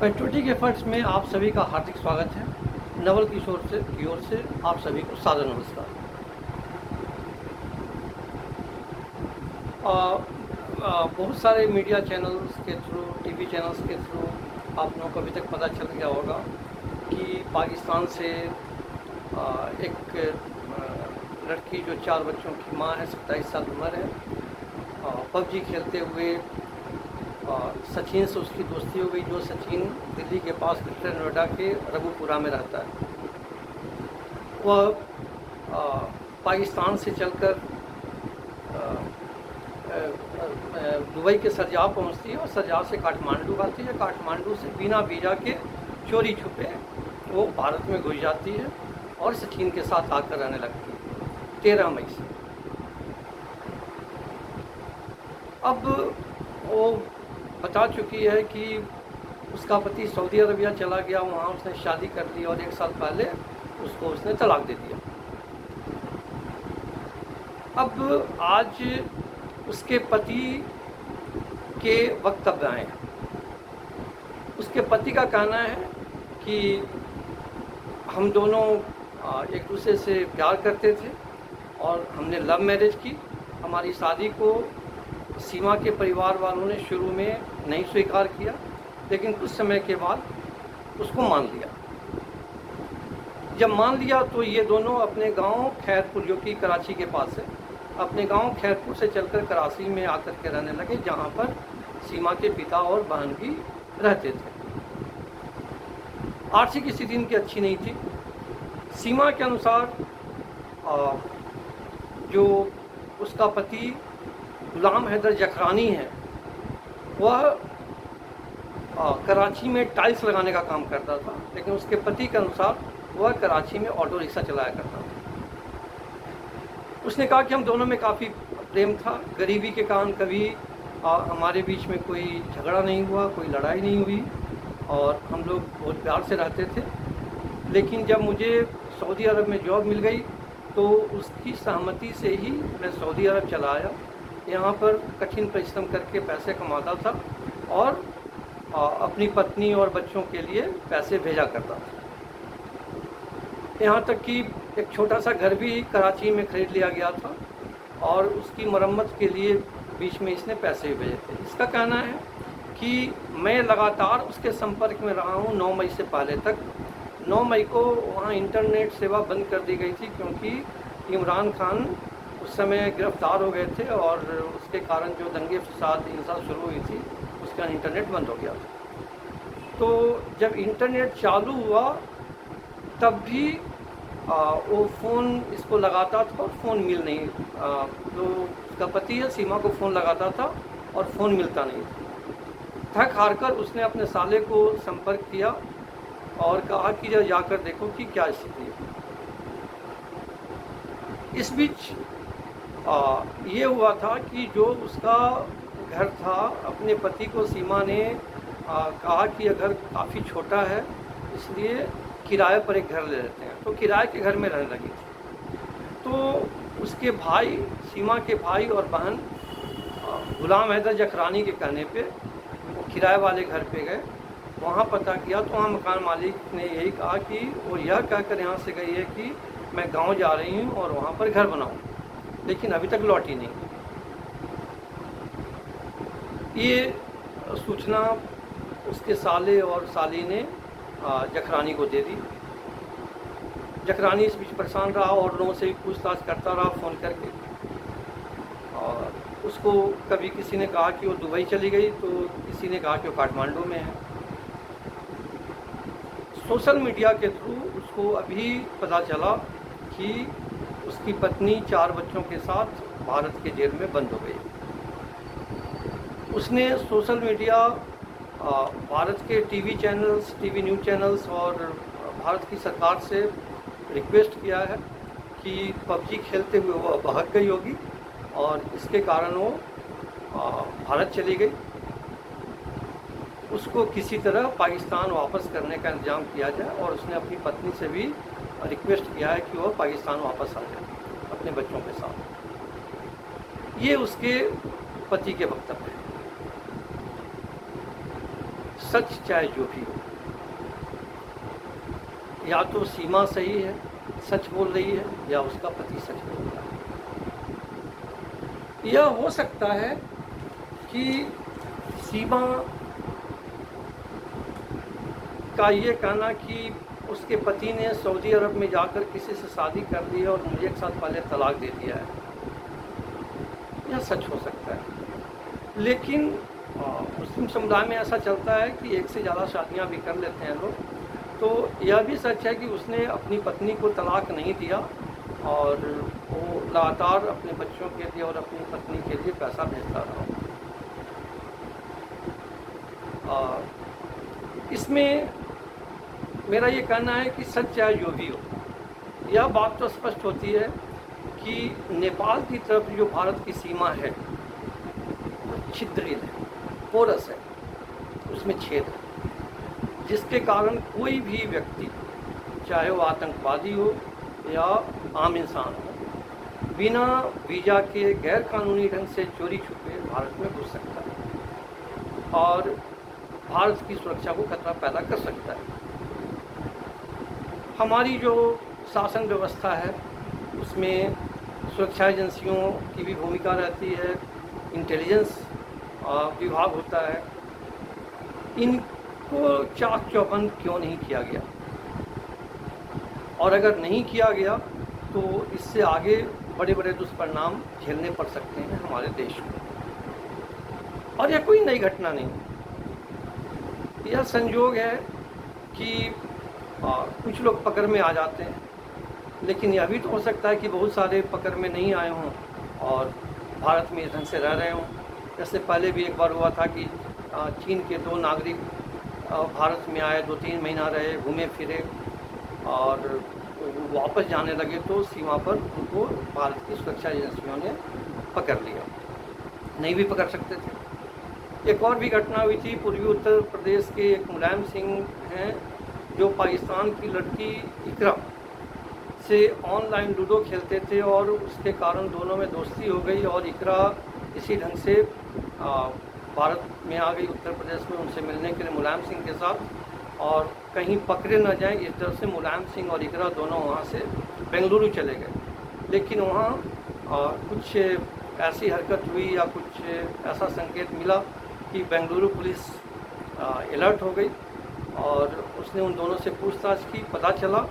Patriotic efforts में आप सभी का हार्दिक स्वागत है। नवल किशोर की ओर से आप सभी को सादर नमस्कार। बहुत सारे मीडिया चैनल्स के थ्रू, टीवी चैनल्स के थ्रू आप लोगों को अभी तक पता चल गया होगा कि पाकिस्तान से एक लड़की जो 4 बच्चों की माँ है, 27 साल उम्र है, पबजी खेलते हुए सचिन से उसकी दोस्ती हो गई। जो सचिन दिल्ली के पास ग्रेटर नोएडा के रघुपुरा में रहता है। वह पाकिस्तान से चलकर दुबई के सरजाह पहुंचती है और सरजाह से काठमांडू आती है। काठमांडू से बिना वीज़ा के चोरी छुपे वो भारत में घुस जाती है और सचिन के साथ आकर रहने लगती है 13 मई से। अब वो बता चुकी है कि उसका पति सऊदी अरबिया चला गया, वहाँ उसने शादी कर ली और 1 साल पहले उसको उसने तलाक दे दिया। अब आज उसके पति के वक्तव्य आए हैं। उसके पति का कहना है कि हम दोनों एक दूसरे से प्यार करते थे और हमने लव मैरिज की। हमारी शादी को सीमा के परिवार वालों ने शुरू में नहीं स्वीकार किया, लेकिन कुछ समय के बाद उसको मान लिया। जब मान लिया तो ये दोनों अपने गांव खैरपुर, जो कि कराची के पास है, अपने गांव खैरपुर से चलकर कराची में आकर के रहने लगे, जहां पर सीमा के पिता और बहन भी रहते थे। आर्थिक स्थिति इनकी अच्छी नहीं थी। सीमा के अनुसार जो उसका पति गुलाम हैदर जखरानी है, वह कराची में टाइल्स लगाने का काम करता था, लेकिन उसके पति के अनुसार वह कराची में ऑटो रिक्शा चलाया करता था। उसने कहा कि हम दोनों में काफ़ी प्रेम था। गरीबी के कारण कभी हमारे बीच में कोई झगड़ा नहीं हुआ, कोई लड़ाई नहीं हुई और हम लोग बहुत प्यार से रहते थे। लेकिन जब मुझे सऊदी अरब में जॉब मिल गई तो उसकी सहमति से ही मैं सऊदी अरब चला आया। यहाँ पर कठिन परिश्रम करके पैसे कमाता था और अपनी पत्नी और बच्चों के लिए पैसे भेजा करता था। यहाँ तक कि एक छोटा सा घर भी कराची में खरीद लिया गया था और उसकी मरम्मत के लिए बीच में इसने पैसे भी भेजे थे। इसका कहना है कि मैं लगातार उसके संपर्क में रहा हूँ 9 मई से पहले तक। 9 मई को वहाँ इंटरनेट सेवा बंद कर दी गई थी क्योंकि इमरान खान उस समय गिरफ्तार हो गए थे और उसके कारण जो दंगे फसाद हिंसा शुरू हुई थी, उसका इंटरनेट बंद हो गया था। तो जब इंटरनेट चालू हुआ तब भी वो फ़ोन इसको लगाता था और फ़ोन मिल नहीं, जो उसका पति है सीमा को फ़ोन लगाता था और फ़ोन मिलता नहीं था। थक हार कर उसने अपने साले को संपर्क किया और कहा कि जब जाकर देखो कि क्या स्थिति है। इस बीच ये हुआ था कि जो उसका घर था, अपने पति को सीमा ने कहा कि यह घर काफ़ी छोटा है, इसलिए किराए पर एक घर ले लेते हैं। तो किराए के घर में रहने लगी थी। तो उसके भाई, सीमा के भाई और बहन गुलाम हैदर जखरानी के कहने पे वो किराए वाले घर पे गए। वहाँ पता किया तो वहाँ मकान मालिक ने यही कहा कि वो यह कहकर यहाँ से गई है कि मैं गांव जा रही हूँ और वहाँ पर घर बनाऊँ, लेकिन अभी तक लौटी नहीं। ये सूचना उसके साले और साली ने जखरानी को दे दी। जखरानी इस बीच परेशान रहा और लोगों से भी पूछताछ करता रहा फ़ोन करके। और उसको कभी किसी ने कहा कि वो दुबई चली गई, तो किसी ने कहा कि वो काठमांडू में है। सोशल मीडिया के थ्रू उसको अभी पता चला कि उसकी पत्नी 4 बच्चों के साथ भारत के जेल में बंद हो गई। उसने सोशल मीडिया, भारत के TV channels, TV news channels और भारत की सरकार से रिक्वेस्ट किया है कि पबजी खेलते हुए वो भाग गई होगी और इसके कारण वो भारत चली गई। उसको किसी तरह पाकिस्तान वापस करने का इंतज़ाम किया जाए और उसने अपनी पत्नी से भी रिक्वेस्ट किया है कि वो पाकिस्तान वापस आ जाए अपने बच्चों के साथ। ये उसके पति के वक्तव्य हैं। सच चाहे जो भी हो, या तो सीमा सही है, सच बोल रही है, या उसका पति सच बोल रहा है। यह हो सकता है कि सीमा का ये कहना कि उसके पति ने सऊदी अरब में जाकर किसी से शादी कर ली है और मुझे एक साल पहले तलाक दे दिया है, यह सच हो सकता है। लेकिन मुस्लिम समुदाय में ऐसा चलता है कि एक से ज़्यादा शादियां भी कर लेते हैं लोग। तो यह भी सच है कि उसने अपनी पत्नी को तलाक नहीं दिया और वो लगातार अपने बच्चों के लिए और अपनी पत्नी के लिए पैसा भेजता रहा। इसमें मेरा ये कहना है कि सच चाहे जो भी हो, यह बात तो स्पष्ट होती है कि नेपाल की तरफ जो भारत की सीमा है वो छिद्रिल है, पोरस है, उसमें छेद है, जिसके कारण कोई भी व्यक्ति, चाहे वो आतंकवादी हो या आम इंसान हो, बिना वीज़ा के गैर कानूनी ढंग से चोरी छुपे भारत में घुस सकता है और भारत की सुरक्षा को खतरा पैदा कर सकता है। हमारी जो शासन व्यवस्था है उसमें सुरक्षा एजेंसियों की भी भूमिका रहती है, इंटेलिजेंस विभाग होता है। इनको चाक चौबंद क्यों नहीं किया गया, और अगर नहीं किया गया तो इससे आगे बड़े बड़े दुष्परिणाम झेलने पड़ सकते हैं हमारे देश को। और यह कोई नई घटना नहीं, यह संयोग है कि कुछ लोग पकड़ में आ जाते हैं, लेकिन यह भी तो हो सकता है कि बहुत सारे पकड़ में नहीं आए हों और भारत में इस ढंग से रह रहे हों। जैसे पहले भी एक बार हुआ था कि चीन के 2 नागरिक भारत में आए, 2-3 महीना रहे, घूमे फिरे और वापस जाने लगे तो सीमा पर उनको भारत की सुरक्षा एजेंसियों ने पकड़ लिया। नहीं भी पकड़ सकते थे। एक और भी घटना हुई थी, पूर्वी उत्तर प्रदेश के एक मुलायम सिंह हैं जो पाकिस्तान की लड़की इकरा से ऑनलाइन लूडो खेलते थे और उसके कारण दोनों में दोस्ती हो गई और इकरा इसी ढंग से भारत में आ गई, उत्तर प्रदेश में उनसे मिलने के लिए मुलायम सिंह के साथ, और कहीं पकड़े न जाएं इस डर से मुलायम सिंह और इकरा दोनों वहाँ से बेंगलुरु चले गए। लेकिन वहाँ कुछ ऐसी हरकत हुई या कुछ ऐसा संकेत मिला कि बेंगलुरु पुलिस अलर्ट हो गई और उसने उन दोनों से पूछताछ की। पता चला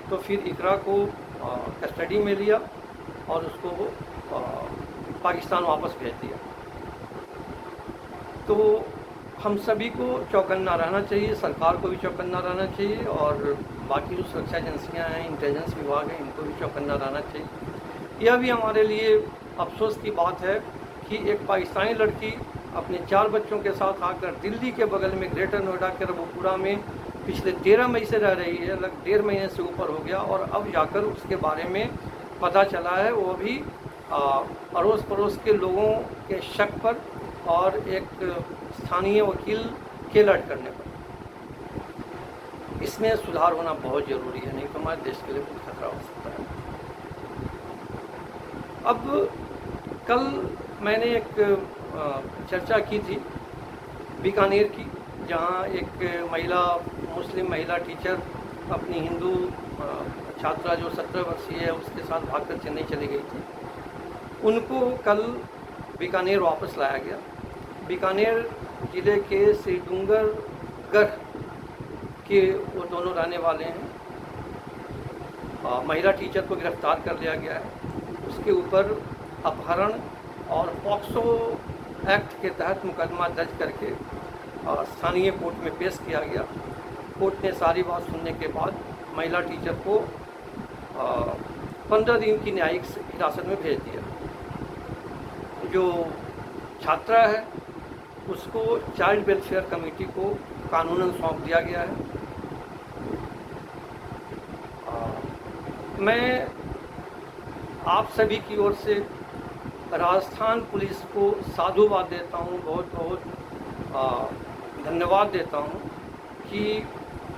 तो फिर इकरा को कस्टडी में लिया और उसको पाकिस्तान वापस भेज दिया। तो हम सभी को चौकन्ना रहना चाहिए, सरकार को भी चौकन्ना रहना चाहिए और बाकी जो सुरक्षा एजेंसियां हैं, इंटेलिजेंस विभाग है, इनको भी चौकन्ना रहना चाहिए। यह भी हमारे लिए अफसोस की बात है कि एक पाकिस्तानी लड़की अपने 4 बच्चों के साथ आकर दिल्ली के बगल में ग्रेटर नोएडा के रबुपुरा में पिछले 13 मई से रह रही है, लगभग 1.5 महीने से ऊपर हो गया, और अब जाकर उसके बारे में पता चला है, वो भी अड़ोस पड़ोस के लोगों के शक पर और एक स्थानीय वकील के अलर्ट करने पर। इसमें सुधार होना बहुत ज़रूरी है, नहीं तो हमारे देश के लिए कुछ खतरा हो सकता है। अब कल मैंने एक चर्चा की थी बीकानेर की, जहां एक महिला, मुस्लिम महिला टीचर अपनी हिंदू छात्रा जो 17 वर्षीय है उसके साथ भागकर चेन्नई चली गई थी। उनको कल बीकानेर वापस लाया गया। बीकानेर ज़िले के श्रीडूंगरगढ़ के वो दोनों रहने वाले हैं। महिला टीचर को गिरफ्तार कर लिया गया है। उसके ऊपर अपहरण और पॉक्सो एक्ट के तहत मुकदमा दर्ज करके स्थानीय कोर्ट में पेश किया गया। कोर्ट ने सारी बात सुनने के बाद महिला टीचर को 15 दिन की न्यायिक हिरासत में भेज दिया। जो छात्रा है उसको चाइल्ड वेलफेयर कमेटी को कानूनन सौंप दिया गया है। मैं आप सभी की ओर से राजस्थान पुलिस को साधुवाद देता हूँ, बहुत बहुत धन्यवाद देता हूँ कि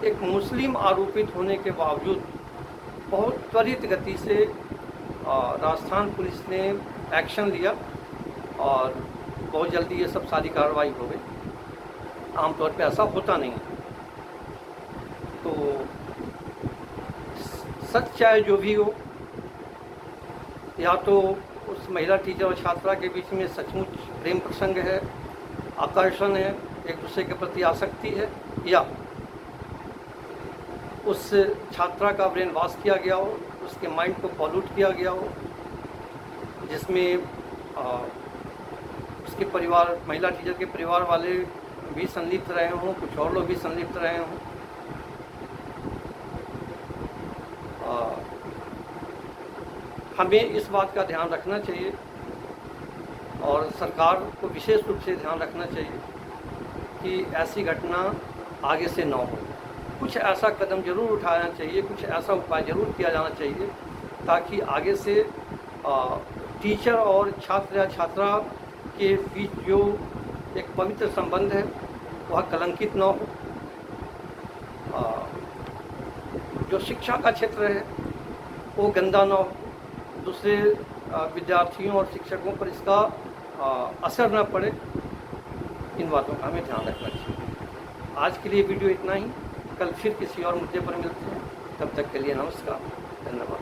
एक मुस्लिम आरोपित होने के बावजूद बहुत त्वरित गति से राजस्थान पुलिस ने एक्शन लिया और बहुत जल्दी ये सब सारी कार्रवाई हो गई। आमतौर पे ऐसा होता नहीं है। तो सच चाहे जो भी हो, या तो उस महिला टीचर और छात्रा के बीच में सचमुच प्रेम प्रसंग है, आकर्षण है, एक दूसरे के प्रति आसक्ति है, या उस छात्रा का ब्रेन वॉश किया गया हो, उसके माइंड को पॉल्यूट किया गया हो, जिसमें उसके परिवार, महिला टीचर के परिवार वाले भी संलिप्त रहे हों, कुछ और लोग भी संलिप्त रहे हों। हमें इस बात का ध्यान रखना चाहिए और सरकार को विशेष रूप से ध्यान रखना चाहिए कि ऐसी घटना आगे से न हो। कुछ ऐसा कदम जरूर उठाना चाहिए, कुछ ऐसा उपाय जरूर किया जाना चाहिए ताकि आगे से टीचर और छात्र या छात्रा के बीच जो एक पवित्र संबंध है वह कलंकित न हो। जो शिक्षा का क्षेत्र है वो गंदा न हो, दूसरे विद्यार्थियों और शिक्षकों पर इसका असर न पड़े। इन बातों का हमें ध्यान रखना चाहिए। आज के लिए वीडियो इतना ही, कल फिर किसी और मुद्दे पर मिलते हैं। तब तक के लिए नमस्कार, धन्यवाद।